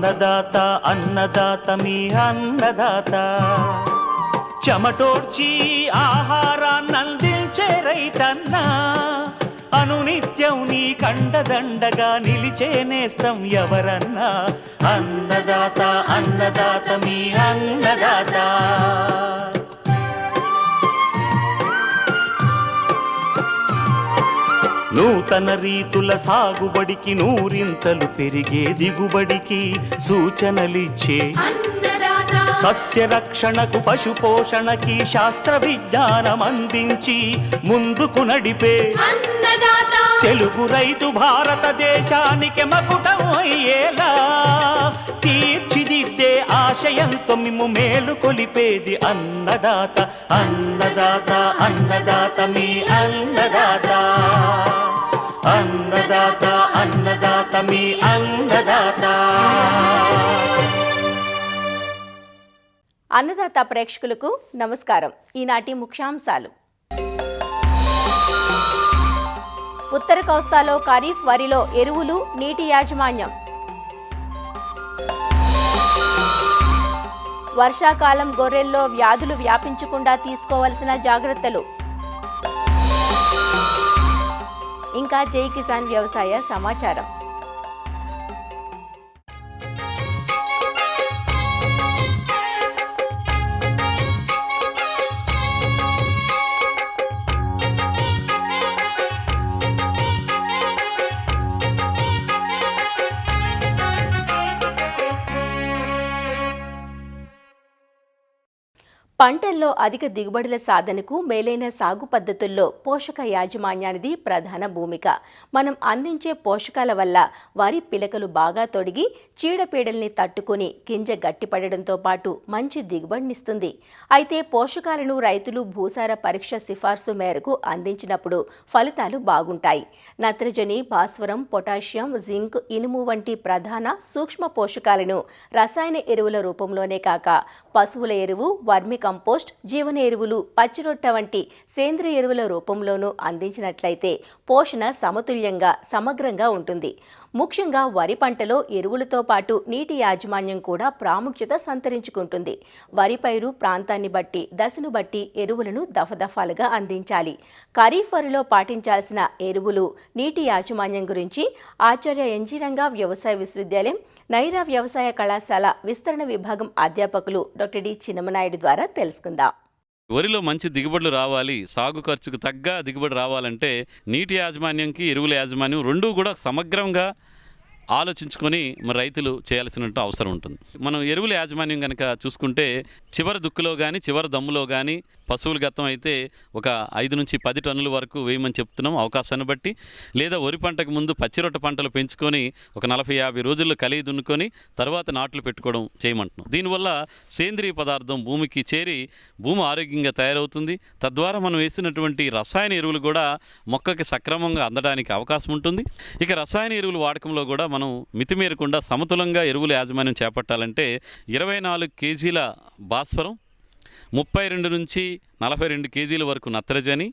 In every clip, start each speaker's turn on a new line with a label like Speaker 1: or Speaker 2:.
Speaker 1: అన్నదాత అన్నదాత మీ అన్నదాత చెమటోడ్చి ఆహారాన్నందించే రైతన్న అనునిత్యం నీ కండదండగా నిలిచే నేస్తం ఎవరన్నా అన్నదాత అన్నదాత మీ అన్నదాత. నూతన రీతుల సాగుబడికి నూరింతలు పెరిగే దిగుబడికి సూచనలిచ్చే సస్య రక్షణకు పశు పోషణకి శాస్త్ర విజ్ఞానం అందించి ముందుకు నడిపే తెలుగు రైతు భారతదేశానికి మకుటం అయ్యేలా తీర్చిదిద్దే ఆశయంతో మిమ్ము మేలు కొలిపేది అన్నదాత అన్నదాత అన్నదాత మీ అన్నదాత అన్నదాత అన్నదాత మీ అన్నదాత.
Speaker 2: అన్నదాత ప్రేక్షకులకు నమస్కారం. ఈనాటి ముఖ్యాంశాలు: ఉత్తర కోస్తాలో ఖరీఫ్ వరిలో ఎరువులు నీటి యాజమాన్యం, వర్షాకాలం గొర్రెల్లో వ్యాధులు వ్యాపించకుండా తీసుకోవాల్సిన జాగ్రత్తలు, ఇంకా జై కిసాన్ వ్యవసాయ సమాచారం. పంటల్లో అధిక దిగుబడుల సాధనకు మేలైన సాగు పద్ధతుల్లో పోషక యాజమాన్యానిది ప్రధాన భూమిక. మనం అందించే పోషకాల వల్ల వరి పిలకలు బాగా తొడిగి చీడపీడల్ని తట్టుకుని గింజ గట్టిపడడంతో పాటు మంచి దిగుబడినిస్తుంది. అయితే పోషకాలను రైతులు భూసార పరీక్ష సిఫార్సు మేరకు అందించినప్పుడు ఫలితాలు బాగుంటాయి. నత్రజని, భాస్వరం, పొటాషియం, జింక్, ఇనుము వంటి ప్రధాన సూక్ష్మ పోషకాలను రసాయన ఎరువుల రూపంలోనే కాక పశువుల ఎరువు, వర్మి కంపోస్ట్, జీవన ఎరువులు, పచ్చిరొట్ట వంటి సేంద్రియ ఎరువుల రూపంలోనూ అందించినట్లయితే పోషణ సమతుల్యంగా సమగ్రంగా ఉంటుంది. ముఖ్యంగా వరి పంటలో ఎరువులతో పాటు నీటి యాజమాన్యం కూడా ప్రాముఖ్యత సంతరించుకుంటుంది. వరి పైరు ప్రాంతాన్ని బట్టి, దశను బట్టి ఎరువులను దఫదఫాలుగా అందించాలి. ఖరీఫ్ వరిలో పాటించాల్సిన ఎరువులు, నీటి యాజమాన్యం గురించి ఆచార్య ఎన్జీ రంగా వ్యవసాయ విశ్వవిద్యాలయం నైరా వ్యవసాయ కళాశాల విస్తరణ విభాగం అధ్యాపకులు డాక్టర్ డి చిన్నమనాయుడు ద్వారా తెలుసుకుందాం.
Speaker 3: వరిలో మంచి దిగుబడులు రావాలి, సాగు ఖర్చుకు తగ్గ దిగుబడి రావాలంటే నీటి యాజమాన్యంకి ఎరువుల యాజమాన్యం రెండూ కూడా సమగ్రంగా ఆలోచించుకొని మరి రైతులు చేయాల్సిన అవసరం ఉంటుంది. మనం ఎరువుల యాజమాన్యం కనుక చూసుకుంటే చివరి దుక్కులో కానీ చివరి దమ్ములో కానీ పశువుల గతం అయితే ఒక 5 నుంచి 10 టన్నుల వరకు వేయమని చెప్తున్నాం అవకాశాన్ని బట్టి. లేదా వరి పంటకు ముందు పచ్చిరొట్ట పంటలు పెంచుకొని ఒక 40-50 రోజుల్లో కలిగి దున్నుకొని తర్వాత నాట్లు పెట్టుకోవడం చేయమంటున్నాం. దీనివల్ల సేంద్రియ పదార్థం భూమికి చేరి భూమి ఆరోగ్యంగా తయారవుతుంది. తద్వారా మనం వేసినటువంటి రసాయన ఎరువులు కూడా మొక్కకి సక్రమంగా అందడానికి అవకాశం ఉంటుంది. ఇక రసాయన ఎరువుల వాడకంలో కూడా మనం మితిమీరకుండా సమతులంగా ఎరువుల యాజమాన్యం చేపట్టాలంటే 24 కేజీల భాస్వరం, 32 నుంచి 42 కేజీల వరకు నత్రజని,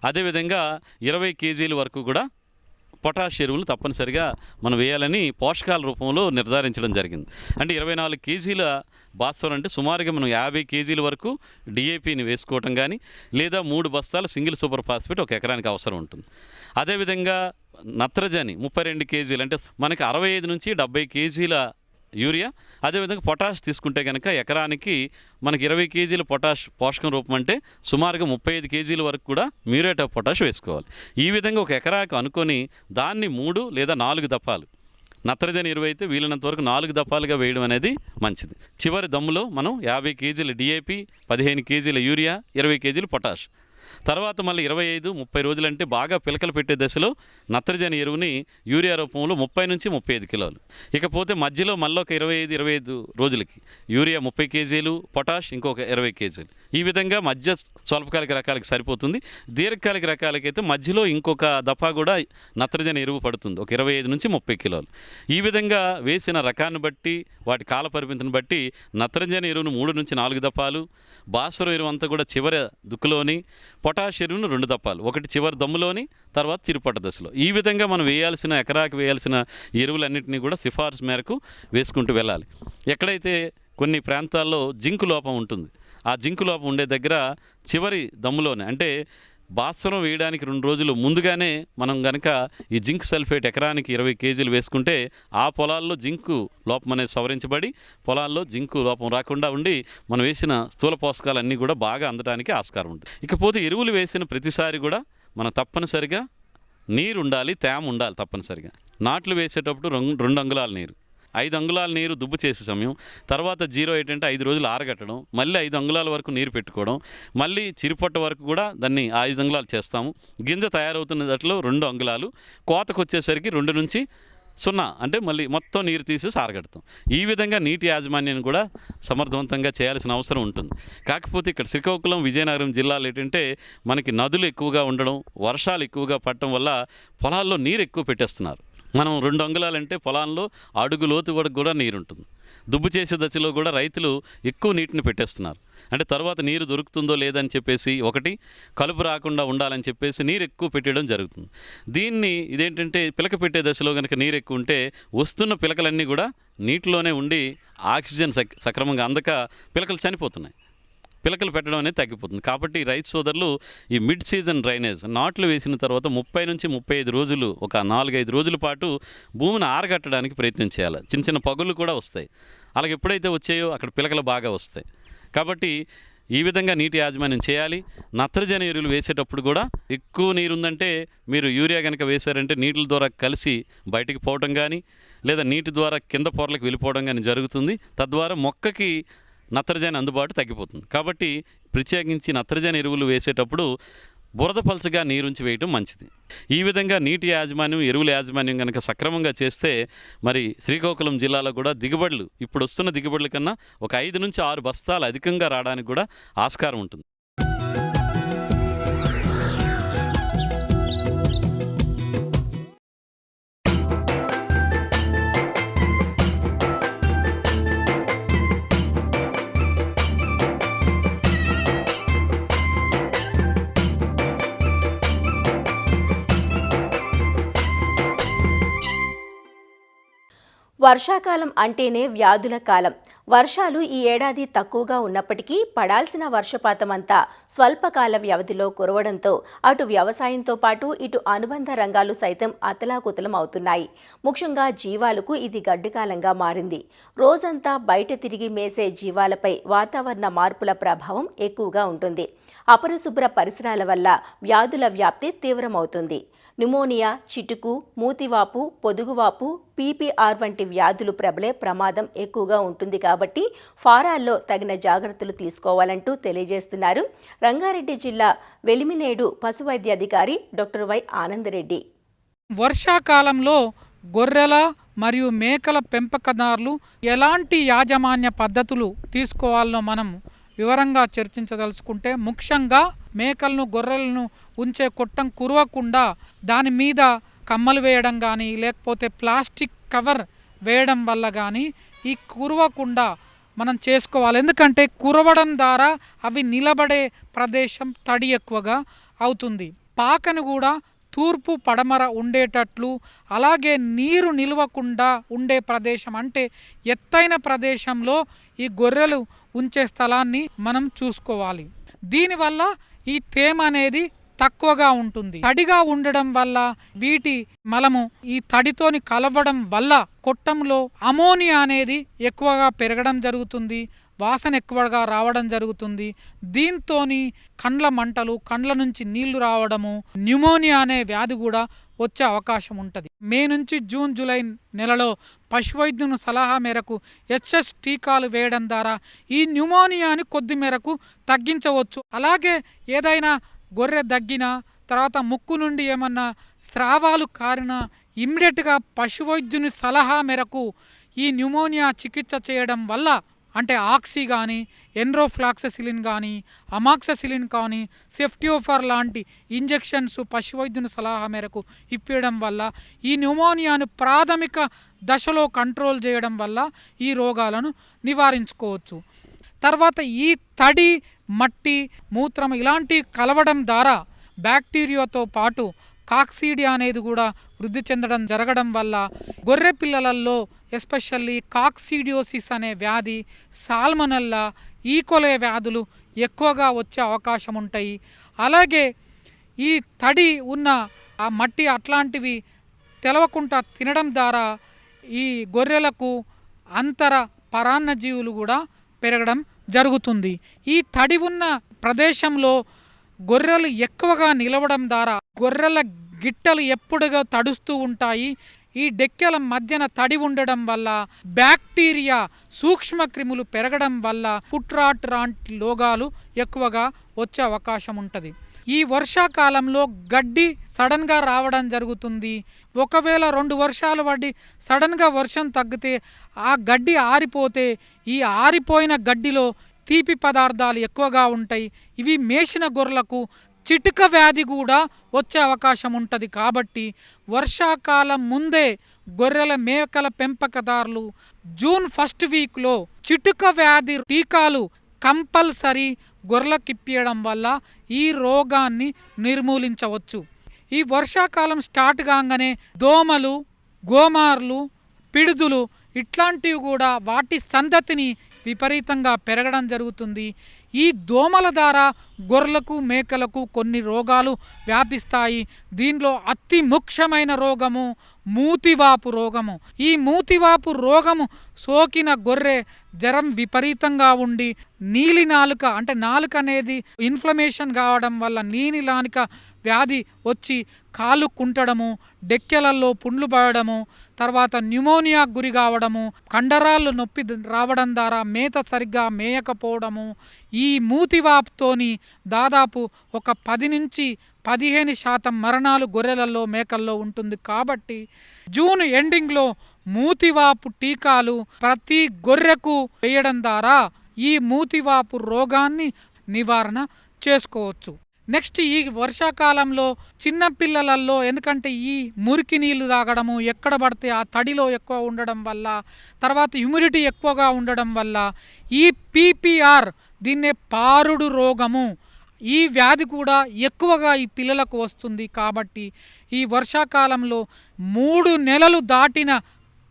Speaker 3: అదేవిధంగా 20 కేజీల వరకు కూడా పొటాష్ ఎరువులు తప్పనిసరిగా మనం వేయాలని పోషకాల రూపంలో నిర్ధారించడం జరిగింది. అంటే 24 కేజీల భాస్వరం అంటే సుమారుగా మనం 50 కేజీల వరకు డిఏపిని వేసుకోవటం కానీ, లేదా 3 బస్తాల సింగిల్ సూపర్ ఫాస్ఫేట్ ఒక ఎకరానికి అవసరం ఉంటుంది. అదేవిధంగా నత్రజని 32 కేజీలు అంటే మనకి 65 నుంచి 70 కేజీల యూరియా. అదేవిధంగా పొటాష్ తీసుకుంటే కనుక ఎకరానికి మనకి 20 కేజీల పొటాష్ పోషకం రూపం అంటే సుమారుగా 35 కేజీల వరకు కూడా మ్యూరేట్ ఆఫ్ పొటాష్ వేసుకోవాలి. ఈ విధంగా ఒక ఎకరాకు అనుకొని దాన్ని 3 లేదా 4 దఫాలు నత్రజని ఎరువు అయితే వీలైనంత వరకు 4 దఫాలుగా వేయడం అనేది మంచిది. చివరి దమ్ములో మనం 50 కేజీల డిఏపి, 15 కేజీల యూరియా, 20 కేజీల పొటాష్, తర్వాత మళ్ళీ 25-30 రోజులంటే బాగా పిలకలు పెట్టే దశలో నత్రజని ఎరువుని యూరియా రూపంలో 30 నుంచి 35 కిలోలు. ఇకపోతే మధ్యలో మళ్ళీ ఒక 25 రోజులకి యూరియా 30 కేజీలు, పొటాష్ ఇంకొక 20 కేజీలు, ఈ విధంగా మధ్య స్వల్పకాలిక రకాలకి సరిపోతుంది. దీర్ఘకాలిక రకాలకైతే మధ్యలో ఇంకొక దఫా కూడా నత్రజని ఎరువు పడుతుంది, ఒక 25 నుంచి 30 కిలోలు. ఈ విధంగా వేసిన రకాన్ని బట్టి వాటి కాల పరిమితిని బట్టి నత్రజని ఎరువును 3 నుంచి 4 దఫాలు, భాస్వరం ఎరువు అంతా కూడా చివరి దుక్కులోని, పొటాష్ ఎరువును 2 దఫాలు, ఒకటి చివరి దమ్ములోని, తర్వాత చిరుపట్ట దశలో. ఈ విధంగా మనం వేయాల్సిన ఎకరాకి వేయాల్సిన ఎరువులన్నింటినీ కూడా సిఫార్సు మేరకు వేసుకుంటూ వెళ్ళాలి. ఎక్కడైతే కొన్ని ప్రాంతాల్లో జింకు లోపం ఉంటుంది, ఆ జింకు లోపం ఉండే దగ్గర చివరి దమ్ములోనే, అంటే భాస్వరం వేయడానికి 2 రోజులు ముందుగానే మనం కనుక ఈ జింక్ సల్ఫేట్ ఎకరానికి 20 కేజీలు వేసుకుంటే ఆ పొలాల్లో జింకు లోపం అనేది సవరించబడి పొలాల్లో జింకు లోపం రాకుండా ఉండి మనం వేసిన స్థూల పోషకాలన్నీ కూడా బాగా అందడానికి ఆస్కారం ఉంటుంది. ఇకపోతే ఎరువులు వేసిన ప్రతిసారి కూడా మనం తప్పనిసరిగా నీరు ఉండాలి, తేమ ఉండాలి తప్పనిసరిగా. నాట్లు వేసేటప్పుడు 2 అంగుళాల నీరు, 5 అంగుళాల నీరు దుబ్బు చేసే సమయం, తర్వాత 0.8 అంటే 5 రోజులు ఆరగట్టడం, మళ్ళీ 5 అంగుళాల వరకు నీరు పెట్టుకోవడం, మళ్ళీ చిరుపొట్ట వరకు కూడా దాన్ని 5 అంగుళాలు చేస్తాము. గింజ తయారవుతున్న దాంట్లో 2 అంగుళాలు, కోతకు వచ్చేసరికి 2 నుంచి 0 అంటే మళ్ళీ మొత్తం నీరు తీసి ఆరగడతాం. ఈ విధంగా నీటి యాజమాన్యాన్ని కూడా సమర్థవంతంగా చేయాల్సిన అవసరం ఉంటుంది. కాకపోతే ఇక్కడ శ్రీకాకుళం, విజయనగరం జిల్లాలో ఏంటంటే మనకి నదులు ఎక్కువగా ఉండడం, వర్షాలు ఎక్కువగా పడటం వల్ల పొలాల్లో నీరు ఎక్కువ పెట్టేస్తున్నారు. మనం 2 అంగుళాలంటే పొలాల్లో అడుగు లోతు కూడా నీరు ఉంటుంది. దుబ్బు చేసే దశలో కూడా రైతులు ఎక్కువ నీటిని పెట్టేస్తున్నారు. అంటే తర్వాత నీరు దొరుకుతుందో లేదని చెప్పేసి, ఒకటి కలుపు రాకుండా ఉండాలని చెప్పేసి నీరు ఎక్కువ పెట్టడం జరుగుతుంది. దీన్ని ఇదేంటంటే పిలక పెట్టే దశలో కనుక నీరు ఎక్కువ ఉంటే వస్తున్న పిలకలన్నీ కూడా నీటిలోనే ఉండి ఆక్సిజన్ సక్రమంగా అందక పిలకలు చనిపోతున్నాయి, పిలకలు పెట్టడం అనేది తగ్గిపోతుంది. కాబట్టి రైతు సోదరులు ఈ మిడ్ సీజన్ డ్రైనేజ్ నాట్లు వేసిన తర్వాత 30 నుంచి 35 రోజులు, ఒక 4-5 రోజుల పాటు భూమిని ఆరగట్టడానికి ప్రయత్నం చేయాలి. చిన్న చిన్న పగుళ్ళు కూడా వస్తాయి, అలాగే ఎప్పుడైతే వచ్చాయో అక్కడ పిలకలు బాగా వస్తాయి. కాబట్టి ఈ విధంగా నీటి యాజమాన్యం చేయాలి. నత్రజని ఎరువులు వేసేటప్పుడు కూడా ఎక్కువ నీరు ఉందంటే మీరు యూరియా కనుక వేశారంటే నీటిల ద్వారా కలిసి బయటికి పోవడం కానీ, లేదా నీటి ద్వారా కింద పొరలకు వెళ్ళిపోవడం కానీ జరుగుతుంది. తద్వారా మొక్కకి నత్రజని అందుబాటు తగ్గిపోతుంది. కాబట్టి ప్రత్యేకించి నత్రజని ఎరువులు వేసేటప్పుడు బురద పలుచగా నీరుంచి వేయటం మంచిది. ఈ విధంగా నీటి యాజమాన్యం, ఎరువుల యాజమాన్యం కనుక సక్రమంగా చేస్తే మరి శ్రీకాకుళం జిల్లాలో కూడా దిగుబడులు ఇప్పుడు వస్తున్న దిగుబడుల కన్నా ఒక 5 నుంచి 6 బస్తాలు అధికంగా రావడానికి కూడా ఆస్కారం ఉంటుంది.
Speaker 2: వర్షాకాలం అంటేనే వ్యాధుల కాలం. వర్షాలు ఈ ఏడాది తక్కువగా ఉన్నప్పటికీ పడాల్సిన వర్షపాతం అంతా స్వల్పకాల వ్యవధిలో కురవడంతో అటు వ్యవసాయంతో పాటు ఇటు అనుబంధ రంగాలు సైతం అతలాకుతలం అవుతున్నాయి. ముఖ్యంగా జీవాలకు ఇది గడ్డుకాలంగా మారింది. రోజంతా బయట తిరిగి మేసే జీవాలపై వాతావరణ మార్పుల ప్రభావం ఎక్కువగా ఉంటుంది. అపరిశుభ్ర పరిసరాల వల్ల వ్యాధుల వ్యాప్తి తీవ్రమవుతుంది. న్యూమోనియా, చిటుకు, మూతివాపు, పొదుగువాపు, పీపీఆర్ వంటి వ్యాధులు ప్రబలే ప్రమాదం ఎక్కువగా ఉంటుంది. కాబట్టి ఫారాల్లో తగిన జాగ్రత్తలు తీసుకోవాలంటూ తెలియజేస్తున్నారు రంగారెడ్డి జిల్లా వెలిమినేడు పశువైద్యాధికారి డాక్టర్ వై ఆనందరెడ్డి.
Speaker 4: వర్షాకాలంలో గొర్రెల మరియు మేకల పెంపకదారులు ఎలాంటి యాజమాన్య పద్ధతులు తీసుకోవాలో మనం వివరంగా చర్చించదలుచుకుంటే, ముఖ్యంగా మేకలను, గొర్రెలను ఉంచే కొట్టం కురవకుండా దాని మీద కమ్మలు వేయడం కానీ, లేకపోతే ప్లాస్టిక్ కవర్ వేయడం వల్ల కానీ ఈ కురవకుండా మనం చేసుకోవాలి. ఎందుకంటే కురవడం ద్వారా అవి నిలబడే ప్రదేశం తడి ఎక్కువగా అవుతుంది. పాకను కూడా తూర్పు పడమర ఉండేటట్లు, అలాగే నీరు నిలవకుండా ఉండే ప్రదేశం, అంటే ఎత్తైన ప్రదేశంలో ఈ గొర్రెలు ఉంచే స్థలాన్ని మనం చూసుకోవాలి. దీనివల్ల ఈ తేమ అనేది తక్కువగా ఉంటుంది. తడిగా ఉండడం వల్ల వీటి మలము ఈ తడితోని కలవడం వల్ల కొట్టంలో అమోనియా అనేది ఎక్కువగా పెరగడం జరుగుతుంది, వాసన ఎక్కువగా రావడం జరుగుతుంది. దీంతోని కండ్ల మంటలు, కండ్ల నుంచి నీళ్లు రావడము, న్యూమోనియా అనే వ్యాధి కూడా వచ్చే అవకాశం ఉంటుంది. మే నుంచి జూన్, జూలై నెలలో పశువైద్యుని సలహా మేరకు HS టీకాలు వేయడం ద్వారా ఈ న్యూమోనియాని కొద్ది మేరకు తగ్గించవచ్చు. అలాగే ఏదైనా గొర్రె దగ్గినా, తర్వాత ముక్కు నుండి ఏమన్నా స్రావాలు కారినా ఇమ్మీడియట్గా పశువైద్యుని సలహా మేరకు ఈ న్యూమోనియా చికిత్స చేయడం వల్ల అంటే ఆక్సీ కానీ, ఎన్రోఫ్లాక్ససిలిన్ కానీ, అమాక్ససిలిన్ కానీ, సెఫ్టియోఫర్ లాంటి ఇంజెక్షన్స్ పశువైద్యుని సలహా మేరకు ఇప్పించడం వల్ల ఈ న్యూమోనియాను ప్రాథమిక దశలో కంట్రోల్ చేయడం వల్ల ఈ రోగాలను నివారించుకోవచ్చు. తర్వాత ఈ తడి, మట్టి, మూత్రం ఇలాంటివి కలవడం ద్వారా బ్యాక్టీరియాతో పాటు కాక్సీడియా అనేది కూడా వృద్ధి చెందడం జరగడం వల్ల గొర్రె పిల్లలలో ఎస్పెషల్లీ కాక్సీడియోసిస్ అనే వ్యాధి, సాల్మనెల్లా, ఈకోలే వ్యాధులు ఎక్కువగా వచ్చే అవకాశం ఉంటాయి. అలాగే ఈ తడి ఉన్న ఆ మట్టి అట్లాంటివి తెలవకుండా తినడం ద్వారా ఈ గొర్రెలకు అంతర పరాన్నజీవులు కూడా పెరగడం జరుగుతుంది. ఈ తడి ఉన్న ప్రదేశంలో గొర్రెలు ఎక్కువగా నిలవడం ద్వారా గొర్రెల గిట్టలు ఎప్పుడుగా తడుస్తూ ఉంటాయి. ఈ డెక్కెల మధ్యన తడి ఉండడం వల్ల బ్యాక్టీరియా, సూక్ష్మక్రిములు పెరగడం వల్ల ఫుట్ రాట్ లాంటి రోగాలు ఎక్కువగా వచ్చే అవకాశం ఉంటుంది. ఈ వర్షాకాలంలో గడ్డి సడన్గా రావడం జరుగుతుంది. ఒకవేళ 2 వర్షాలు పడి సడన్గా వర్షం తగ్గితే ఆ గడ్డి ఆరిపోతే ఈ ఆరిపోయిన గడ్డిలో తీపి పదార్థాలు ఎక్కువగా ఉంటాయి. ఇవి మేసిన గొర్రెలకు చిటుక వ్యాధి కూడా వచ్చే అవకాశం ఉంటుంది. కాబట్టి వర్షాకాలం ముందే గొర్రెల మేకల పెంపకదారులు జూన్ 1st వీక్లో చిటుక వ్యాధి టీకాలు కంపల్సరీ గొర్రెలకు ఇప్పించడం వల్ల ఈ రోగాన్ని నిర్మూలించవచ్చు. ఈ వర్షాకాలం స్టార్ట్ కాగానే దోమలు, గోమార్లు, పిడుదులు ఇట్లాంటివి కూడా వాటి సంతతిని విపరీతంగా పెరగడం జరుగుతుంది. ఈ దోమల ద్వారా గొర్రెలకు, మేకలకు కొన్ని రోగాలు వ్యాపిస్తాయి. దీనిలో అతి ముఖ్యమైన రోగము మూతివాపు రోగము. ఈ మూతివాపు రోగము సోకిన గొర్రె జ్వరం విపరీతంగా ఉండి నీలి నాలుక, అంటే నాలుక అనేది ఇన్ఫ్లమేషన్ కావడం వల్ల నీలి నాలుక వ్యాధి వచ్చి కాళ్ళు కుంటడము, డెక్కెలలో పుండ్లు పడడము, తర్వాత న్యూమోనియా గురి కావడము, కండరాలు నొప్పి రావడం ద్వారా మేత సరిగ్గా మేయకపోవడము. ఈ మూతివాపుతోని దాదాపు ఒక 10 నుంచి 15% మరణాలు గొర్రెలలో, మేకల్లో ఉంటుంది. కాబట్టి జూన్ ఎండింగ్లో మూతివాపు టీకాలు ప్రతి గొర్రెకు వేయడం ద్వారా ఈ మూతివాపు రోగాన్ని నివారణ చేసుకోవచ్చు. నెక్స్ట్ ఈ వర్షాకాలంలో చిన్న పిల్లలలో, ఎందుకంటే ఈ మురికి నీళ్లు తాగడము, ఎక్కడ పడితే ఆ తడిలో ఎక్కువ ఉండడం వల్ల, తర్వాత హ్యూమిడిటీ ఎక్కువగా ఉండడం వల్ల ఈ PPR, దీన్నే పారుడు రోగము, ఈ వ్యాధి కూడా ఎక్కువగా ఈ పిల్లలకు వస్తుంది. కాబట్టి ఈ వర్షాకాలంలో 3 నెలలు దాటిన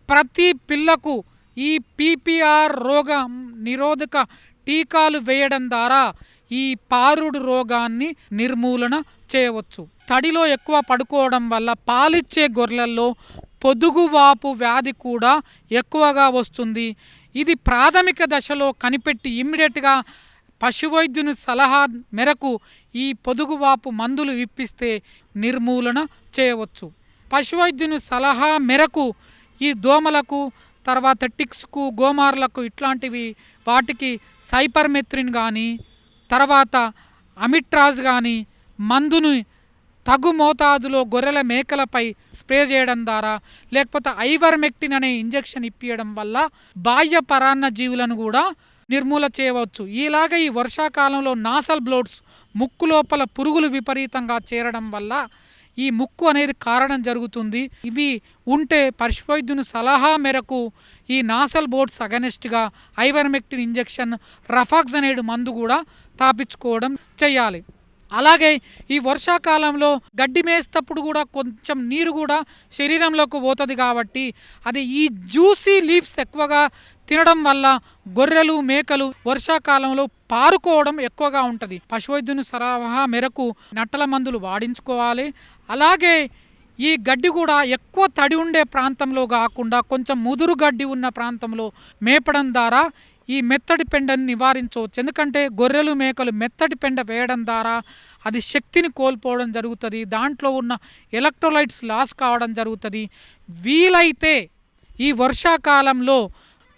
Speaker 4: ప్రతి పిల్లకు ఈ PPR రోగ నిరోధక టీకాలు వేయడం ద్వారా ఈ పారుడు రోగాన్ని నిర్మూలన చేయవచ్చు. తడిలో ఎక్కువ పడుకోవడం వల్ల పాలిచ్చే గొర్రెల్లో పొదుగువాపు వ్యాధి కూడా ఎక్కువగా వస్తుంది. ఇది ప్రాథమిక దశలో కనిపెట్టి ఇమ్మీడియట్గా పశువైద్యుని సలహా మేరకు ఈ పొదుగువాపు మందులు ఇప్పిస్తే నిర్మూలన చేయవచ్చు. పశువైద్యుని సలహా మేరకు ఈ దోమలకు, తర్వాత టిక్స్కు, గోమార్లకు ఇట్లాంటివి వాటికి సైపర్మెత్రిన్ కానీ, తర్వాత అమిట్రాజ్ కానీ మందును తగు మోతాదులో గొర్రెల, మేకలపై స్ప్రే చేయడం ద్వారా, లేకపోతే ఐవర్మెక్టిన్ అనే ఇంజెక్షన్ ఇప్పించడం వల్ల బాహ్య పరాన్న జీవులను కూడా నిర్మూల చేయవచ్చు. ఇలాగ ఈ వర్షాకాలంలో నాసల్ బ్లోడ్స్, ముక్కు లోపల పురుగులు విపరీతంగా చేరడం వల్ల ఈ ముక్కు అనేది కారణం జరుగుతుంది. ఇవి ఉంటే పశువైద్యుని సలహా మేరకు ఈ నాసల్ బోర్డ్స్ అగనెస్ట్గా ఐవర్మెక్టిన్ ఇంజెక్షన్, రఫాక్సనేడ్ మందు కూడా తాపించుకోవడం చేయాలి. అలాగే ఈ వర్షాకాలంలో గడ్డి మేస్తప్పుడు కూడా కొంచెం నీరు కూడా శరీరంలోకి పోతుంది. కాబట్టి అది ఈ జ్యూసీ లీవ్స్ ఎక్కువగా తినడం వల్ల గొర్రెలు, మేకలు వర్షాకాలంలో పారుకోవడం ఎక్కువగా ఉంటుంది. పశువైద్యుని సలహా మేరకు నట్టల మందులు వాడించుకోవాలి. అలాగే ఈ గడ్డి కూడా ఎక్కువ తడి ఉండే ప్రాంతంలో కాకుండా కొంచెం ముదురు గడ్డి ఉన్న ప్రాంతంలో మేపడం ద్వారా ఈ మెత్తడి పెండని నివారించవచ్చు. ఎందుకంటే గొర్రెలు, మేకలు మెత్తడి పెండ వేయడం ద్వారా అది శక్తిని కోల్పోవడం జరుగుతుంది. దాంట్లో ఉన్న ఎలక్ట్రోలైట్స్ లాస్ కావడం జరుగుతుంది. వీలైతే ఈ వర్షాకాలంలో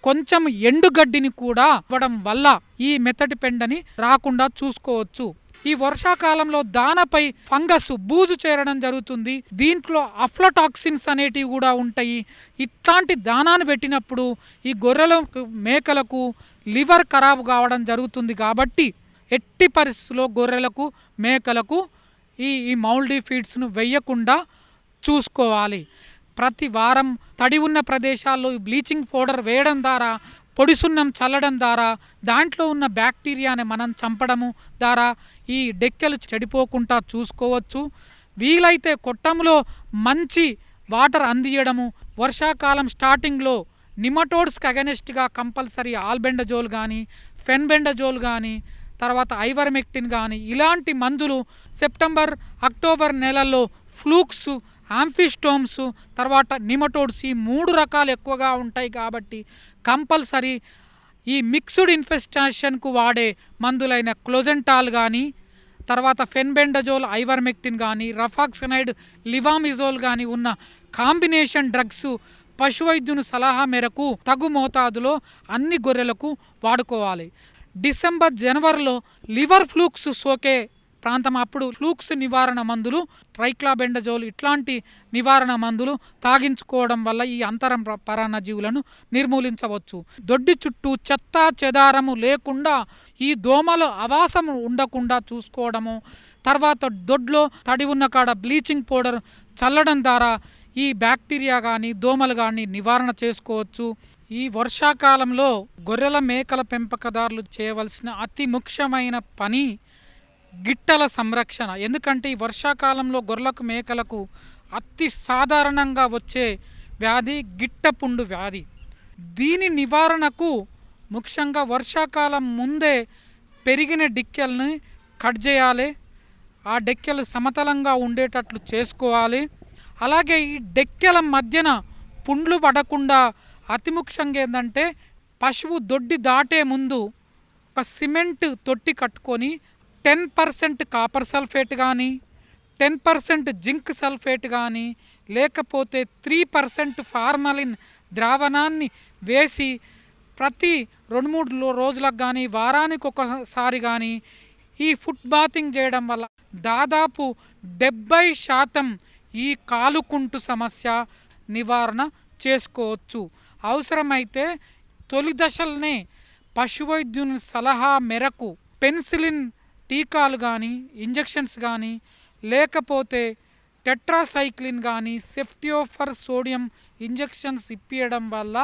Speaker 4: కొంచెం ఎండుగడ్డిని కూడా ఇవ్వడం వల్ల ఈ మెత్తటి పెండని రాకుండా చూసుకోవచ్చు. ఈ వర్షాకాలంలో దానపై ఫంగస్ బూజు చేరడం జరుగుతుంది. దీంట్లో అఫ్లటాక్సిన్స్ అనేటివి కూడా ఉంటాయి. ఇట్లాంటి దానాన్ని పెట్టినప్పుడు ఈ గొర్రెలకు మేకలకు లివర్ ఖరాబు కావడం జరుగుతుంది. కాబట్టి ఎట్టి పరిస్థితుల్లో గొర్రెలకు మేకలకు ఈ మౌల్డీ ఫీడ్స్ను వెయ్యకుండా చూసుకోవాలి. ప్రతి వారం తడి ఉన్న ప్రదేశాల్లో ఈ బ్లీచింగ్ పౌడర్ వేయడం ద్వారా, పొడి సున్నం చల్లడం ద్వారా, దాంట్లో ఉన్న బ్యాక్టీరియాని మనం చంపడము ద్వారా ఈ డెక్కెలు చెడిపోకుండా చూసుకోవచ్చు. వీలైతే కొట్టంలో మంచి వాటర్ అందియడము. వర్షాకాలం స్టార్టింగ్లో నిమటోడ్స్కి అగెనిస్ట్గా కంపల్సరీ ఆల్బెండజోల్ కానీ, ఫెన్బెండజోల్ కానీ, తర్వాత ఐవర్మెక్టిన్ కానీ ఇలాంటి మందులు సెప్టెంబర్ అక్టోబర్ నెలల్లో ఫ్లూక్స్, ఆంఫిస్టోమ్స్, తర్వాత నిమటోడ్స్ ఈ 3 రకాలు ఎక్కువగా ఉంటాయి. కాబట్టి కంపల్సరీ ఈ మిక్స్డ్ ఇన్ఫెస్టేషన్కు వాడే మందులైన క్లోజెంటాల్ కానీ, తర్వాత ఫెన్బెండజోల్, ఐవర్మెక్టిన్ కానీ, రఫాక్సనైడ్, లివామిజోల్ కానీ ఉన్న కాంబినేషన్ డ్రగ్స్ పశువైద్యుని సలహా మేరకు తగు మోతాదులో అన్ని గొర్రెలకు వాడుకోవాలి. డిసెంబర్ జనవరిలో లివర్ ఫ్లూక్స్ సోకే ప్రాంతం అప్పుడు ఫ్లూక్స్ నివారణ మందులు, ట్రైక్లాబెండజోల్ ఇట్లాంటి నివారణ మందులు తాగించుకోవడం వల్ల ఈ అంతరం పరాన్నజీవులను నిర్మూలించవచ్చు. దొడ్డి చుట్టూ చెత్త చెదారము లేకుండా ఈ దోమల ఆవాసం ఉండకుండా చూసుకోవడము, తర్వాత దొడ్లో తడి ఉన్న కాడ బ్లీచింగ్ పౌడర్ చల్లడం ద్వారా ఈ బ్యాక్టీరియా కానీ దోమలు కానీ నివారణ చేసుకోవచ్చు. ఈ వర్షాకాలంలో గొర్రెల మేకల పెంపకదారులు చేయవలసిన అతి ముఖ్యమైన పని గిట్టల సంరక్షణ. ఎందుకంటే ఈ వర్షాకాలంలో గొర్రెలకు మేకలకు అతి సాధారణంగా వచ్చే వ్యాధి గిట్టపుండు వ్యాధి. దీని నివారణకు ముఖ్యంగా వర్షాకాలం ముందే పెరిగిన డిక్కెల్ని కట్ చేయాలి. ఆ డెక్కెలు సమతలంగా ఉండేటట్లు చేసుకోవాలి. అలాగే ఈ డెక్కెల మధ్యన పుండ్లు పడకుండా అతి ముఖ్యంగా ఏంటంటే పశువు దొడ్డి దాటే ముందు ఒక సిమెంట్ తొట్టి కట్టుకొని 10% కాపర్ సల్ఫేట్ కానీ, 10% జింక్ సల్ఫేట్ కానీ, లేకపోతే 3% ఫార్మలిన్ ద్రావణాన్ని వేసి ప్రతి 2-3 రోజులకు కానీ, వారానికి ఒకసారి కానీ ఈ ఫుట్ బాతింగ్ చేయడం వల్ల దాదాపు 70% ఈ కాలుకుంటు సమస్య నివారణ చేసుకోవచ్చు. అవసరమైతే తొలి దశలనే పశువైద్యుని సలహా మేరకు పెన్సిలిన్ టీకాలు కానీ, ఇంజెక్షన్స్ కానీ, లేకపోతే టెట్రాసైక్లిన్ కానీ, సెఫ్టియోఫర్ సోడియం ఇంజెక్షన్స్ ఇప్పించడం వల్ల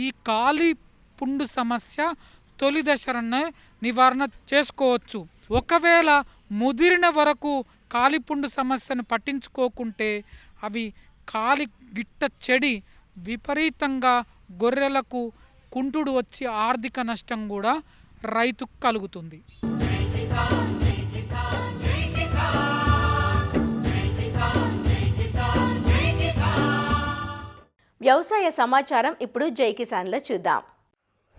Speaker 4: ఈ కాలి పుండు సమస్య తొలి దశలోనే నివారణ చేసుకోవచ్చు. ఒకవేళ ముదిరిన వరకు కాలిపుండు సమస్యను పట్టించుకోకుంటే అవి కాలి గిట్ట చెడి విపరీతంగా గొర్రెలకు కుంటుడు వచ్చి ఆర్థిక నష్టం కూడా రైతుకు కలుగుతుంది.
Speaker 2: వ్యవసాయ సమాచారం ఇప్పుడు జై కిసాన్లో చూద్దాం.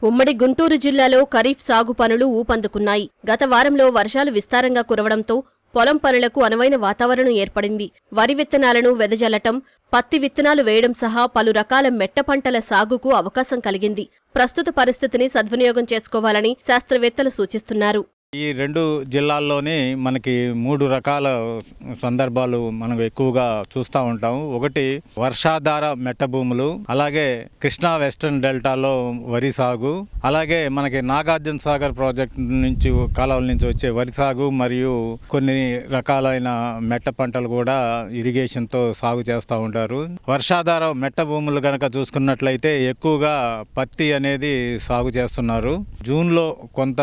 Speaker 5: ఉమ్మడి గుంటూరు జిల్లాలో ఖరీఫ్ సాగు పనులు ఊపందుకున్నాయి. గత వారంలో వర్షాలు విస్తారంగా కురవడంతో పొలం పనులకు అనువైన వాతావరణం ఏర్పడింది. వరి విత్తనాలను వెదజల్లటం, పత్తి విత్తనాలు వేయడం సహా పలు రకాల మెట్ట పంటల సాగుకు అవకాశం కలిగింది. ప్రస్తుత పరిస్థితిని సద్వినియోగం చేసుకోవాలని శాస్త్రవేత్తలు సూచిస్తున్నారు.
Speaker 6: ఈ 2 జిల్లాల్లోనే మనకి 3 రకాల సందర్భాలు మనం ఎక్కువగా చూస్తూ ఉంటాము. ఒకటి వర్షాధార మెట్ట భూములు, అలాగే కృష్ణా వెస్టర్న్ డెల్టాలో వరి సాగు, అలాగే మనకి నాగార్జున సాగర్ ప్రాజెక్ట్ నుంచి కాలువల నుంచి వచ్చే వరి సాగు, మరియు కొన్ని రకాలైన మెట్ట పంటలు కూడా ఇరిగేషన్తో సాగు చేస్తూ ఉంటారు. వర్షాధార మెట్ట భూములు కనుక చూసుకున్నట్లయితే ఎక్కువగా పత్తి అనేది సాగు చేస్తున్నారు. జూన్లో కొంత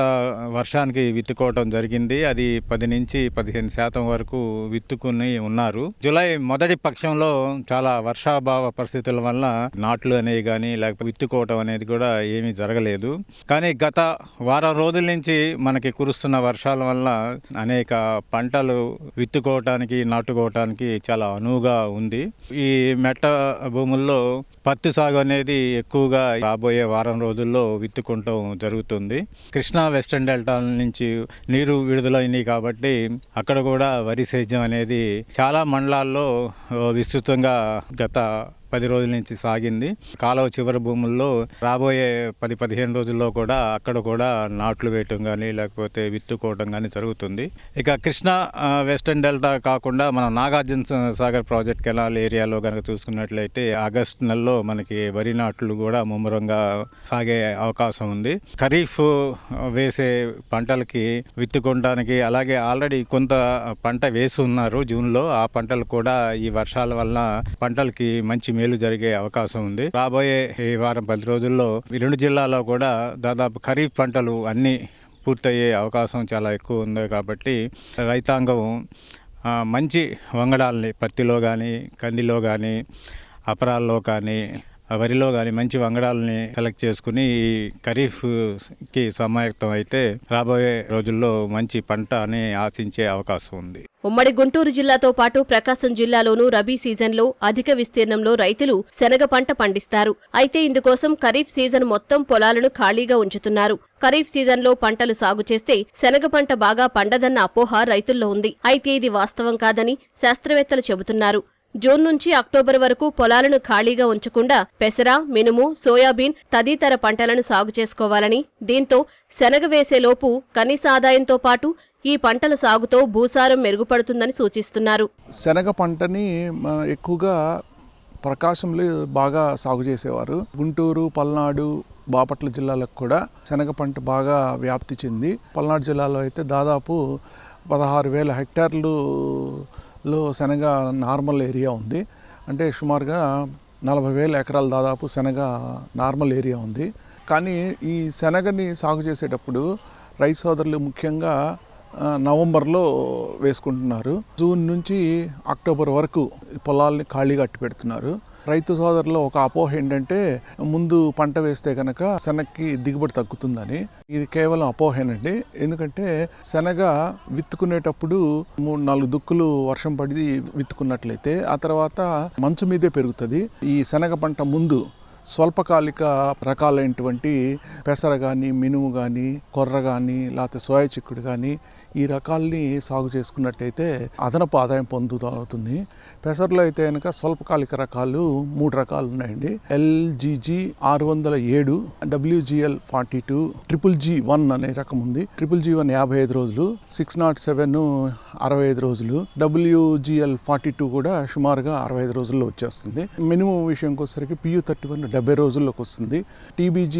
Speaker 6: వర్షానికి విత్తుకోవటం జరిగింది. అది 10 నుంచి 15% వరకు విత్తుకుని ఉన్నారు. జూలై మొదటి పక్షంలో చాలా వర్షాభావ పరిస్థితుల వల్ల నాట్లు అనేవి కానీ లేకపోతే విత్తుకోవటం అనేది కూడా ఏమీ జరగలేదు. కానీ గత వారం రోజుల నుంచి మనకి కురుస్తున్న వర్షాల వల్ల అనేక పంటలు విత్తుకోవటానికి నాటుకోవటానికి చాలా అనువుగా ఉంది. ఈ మెట్ట భూముల్లో పత్తి సాగు అనేది ఎక్కువగా రాబోయే వారం రోజుల్లో విత్తుకుంటం జరుగుతుంది. కృష్ణా వెస్టర్న్ డెల్టా నుంచి నీరు విడుదలైనవి కాబట్టి అక్కడ కూడా వరి సేద్యం అనేది చాలా మండలాల్లో విస్తృతంగా గత 10 రోజుల నుంచి సాగింది. కాలువ చివరి భూముల్లో రాబోయే 10-15 రోజుల్లో కూడా అక్కడ కూడా నాట్లు వేయటం కానీ లేకపోతే విత్తుకోవటం కానీ జరుగుతుంది. ఇక కృష్ణా వెస్టర్న్ డెల్టా కాకుండా మన నాగార్జున సాగర్ ప్రాజెక్ట్ కెనాల్ ఏరియాలో కనుక చూసుకున్నట్లయితే ఆగస్టు నెలలో మనకి వరి నాట్లు కూడా ముమ్మరంగా సాగే అవకాశం ఉంది. ఖరీఫ్ వేసే పంటలకి విత్తుకోవడానికి అలాగే ఆల్రెడీ కొంత పంట వేసి ఉన్నారు జూన్లో. ఆ పంటలు కూడా ఈ వర్షాల వల్ల పంటలకి మంచి మేలు జరిగే అవకాశం ఉంది. రాబోయే ఈ వారం 10 రోజుల్లో ఈ 2 జిల్లాల్లో కూడా దాదాపు ఖరీఫ్ పంటలు అన్నీ పూర్తయ్యే అవకాశం చాలా ఎక్కువ ఉంది. కాబట్టి రైతాంగం మంచి వంగడాలని పత్తిలో కానీ కందిలో కానీ అపరాల్లో కానీ వరిలో కానీ మంచి వంగడాలని సెలెక్ట్ చేసుకుని ఈ ఖరీఫ్కి సమాయత్తం అయితే రాబోయే రోజుల్లో మంచి పంట అని ఆశించే అవకాశం ఉంది.
Speaker 5: ఉమ్మడి గుంటూరు జిల్లాతో పాటు ప్రకాశం జిల్లాలోనూ రబీ సీజన్లో అధిక విస్తీర్ణంలో రైతులు శనగ పంట పండిస్తారు. అయితే ఇందుకోసం ఖరీఫ్ సీజన్ మొత్తం పొలాలను ఖాళీగా ఉంచుతున్నారు. ఖరీఫ్ సీజన్లో పంటలు సాగు చేస్తే శనగ పంట బాగా పండదన్న అపోహ రైతుల్లో ఉంది. అయితే ఇది వాస్తవం కాదని శాస్త్రవేత్తలు చెబుతున్నారు. జూన్ నుంచి అక్టోబర్ వరకు పొలాలను ఖాళీగా ఉంచకుండా పెసర, మినుము, సోయాబీన్ తదితర పంటలను సాగు చేసుకోవాలని, దీంతో శనగ వేసేలోపు కనీస ఆదాయంతో పాటు ఈ పంటల సాగుతో భూసారం మెరుగుపడుతుందని సూచిస్తున్నారు.
Speaker 7: శనగ పంటని ఎక్కువగా ప్రకాశంలో బాగా సాగు చేసేవారు. గుంటూరు, పల్నాడు, బాపట్ల జిల్లాలకు కూడా శనగ పంట బాగా వ్యాప్తి చెంది పల్నాడు జిల్లాలో అయితే దాదాపు 16,000 హెక్టార్లలో శనగ నార్మల్ ఏరియా ఉంది. అంటే సుమారుగా 40,000 ఎకరాలు దాదాపు శనగ నార్మల్ ఏరియా ఉంది. కానీ ఈ శనగని సాగు చేసేటప్పుడు రైతు సోదరులు ముఖ్యంగా నవంబర్లో వేసుకుంటున్నారు. జూన్ నుంచి అక్టోబర్ వరకు పొలాల్ని ఖాళీగా అట్టి పెడుతున్నారు. రైతు సోదరులో ఒక అపోహ ఏంటంటే ముందు పంట వేస్తే కనుక శనగకి దిగుబడి తగ్గుతుందని. ఇది కేవలం అపోహేనండి. ఎందుకంటే శనగ విత్తుకునేటప్పుడు 3-4 దుక్కులు వర్షం పడి విత్తుకున్నట్లయితే ఆ తర్వాత మంచు మీదే పెరుగుతుంది. ఈ శనగ పంట ముందు స్వల్పకాలిక రకాలైనటువంటి పెసర కానీ, మినుము కానీ, కొర్ర కానీ, లేకపోతే సోయా చిక్కుడు కానీ ఈ రకాలని సాగు చేసుకున్నట్టయితే అదనపు ఆదాయం పొందుతుంది. పెసరలో అయితే కనుక స్వల్పకాలిక రకాలు 3 రకాలు ఉన్నాయండి. LGG 607, WGL 42, GGG1 అనే రకం ఉంది. GGG1 55 రోజులు, 607 65 రోజులు, WGL 42 కూడా సుమారుగా 65 రోజుల్లో వచ్చేస్తుంది. మినుము విషయంకి వచ్చేసరికి PU31 70 రోజుల్లోకి వస్తుంది. TBG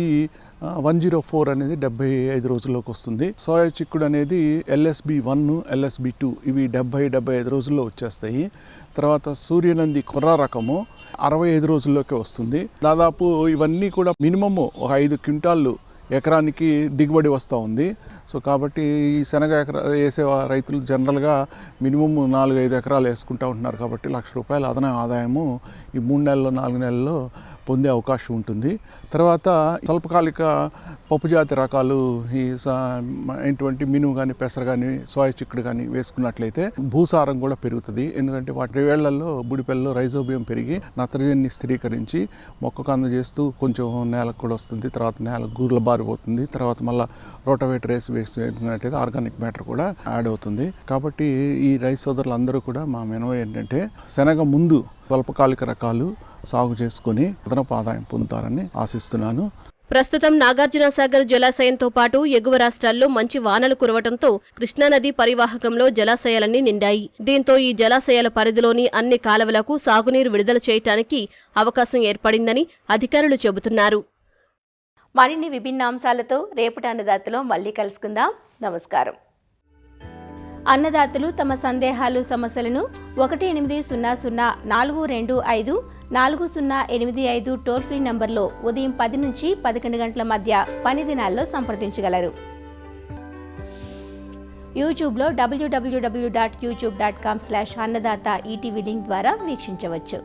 Speaker 7: 104 అనేది 75 రోజుల్లోకి వస్తుంది. సోయా చిక్కుడు అనేది LSB1, LSB2 ఇవి 70-75 రోజుల్లో వచ్చేస్తాయి. తర్వాత సూర్యనంది కొర్ర రకము 65 రోజుల్లోకి వస్తుంది. దాదాపు ఇవన్నీ కూడా మినిమము 5 క్వింటాళ్ళు ఎకరానికి దిగుబడి వస్తూ ఉంది. సో కాబట్టి ఈ శనగ వేసే రైతులు జనరల్గా మినిమం 4-5 ఎకరాలు వేసుకుంటూ ఉంటున్నారు. కాబట్టి ₹1,00,000 అదన ఆదాయము ఈ 3 నెలల్లో 4 నెలల్లో పొందే అవకాశం ఉంటుంది. తర్వాత స్వల్పకాలిక పప్పు జాతి రకాలు ఈ ఏంటువంటి మినుము కానీ, పెసర కానీ, సోయా చిక్కుడు కానీ వేసుకున్నట్లయితే భూసారం కూడా పెరుగుతుంది. ఎందుకంటే వాటి వేళ్లలో బుడిపెల్లో రైజోబియం పెరిగి నత్రజనిని స్థిరీకరించి మొక్కకు అందజేస్తూ కొంచెం నేలకు కూడా వస్తుంది. తర్వాత నేల గూర్ల బారిపోతుంది. తర్వాత మళ్ళీ రోటవేటర్ వేసినట్టయితే ఆర్గానిక్ మ్యాటర్ కూడా యాడ్ అవుతుంది. కాబట్టి ఈ రైతు సోదరులు అందరూ కూడా మా మెనూ ఏంటంటే శనగ ముందు స్వల్పకాలిక రకాలు సాగు చేసుకుని అదనపు ఆదాయం పొందుతారని ఆశిస్తున్నాను.
Speaker 5: ప్రస్తుతం నాగార్జునసాగర్ జలాశయంతో పాటు ఎగువ రాష్ట్రాల్లో మంచి వానలు కురవడంతో కృష్ణానది పరివాహకంలో జలాశయాలన్నీ నిండాయి. దీంతో ఈ జలాశయాల పరిధిలోని అన్ని కాలువలకు సాగునీరు విడుదల చేయడానికి అవకాశం ఏర్పడిందని అధికారులు చెబుతున్నారు.
Speaker 2: మరిన్ని విభిన్న అంశాలతో రేపటి అన్నదాతలో మళ్ళీ కలుసుకుందాం. నమస్కారం. అన్నదాతలు తమ సందేహాలు, సమస్యలను 18004254085 టోల్ ఫ్రీ నంబర్లో ఉదయం 10 నుంచి 11 గంటల మధ్య పని దినాల్లో సంప్రదించగలరు. యూట్యూబ్లో www.youtube.com/అన్నదాత ఈటీవీ లింక్ ద్వారా వీక్షించవచ్చు.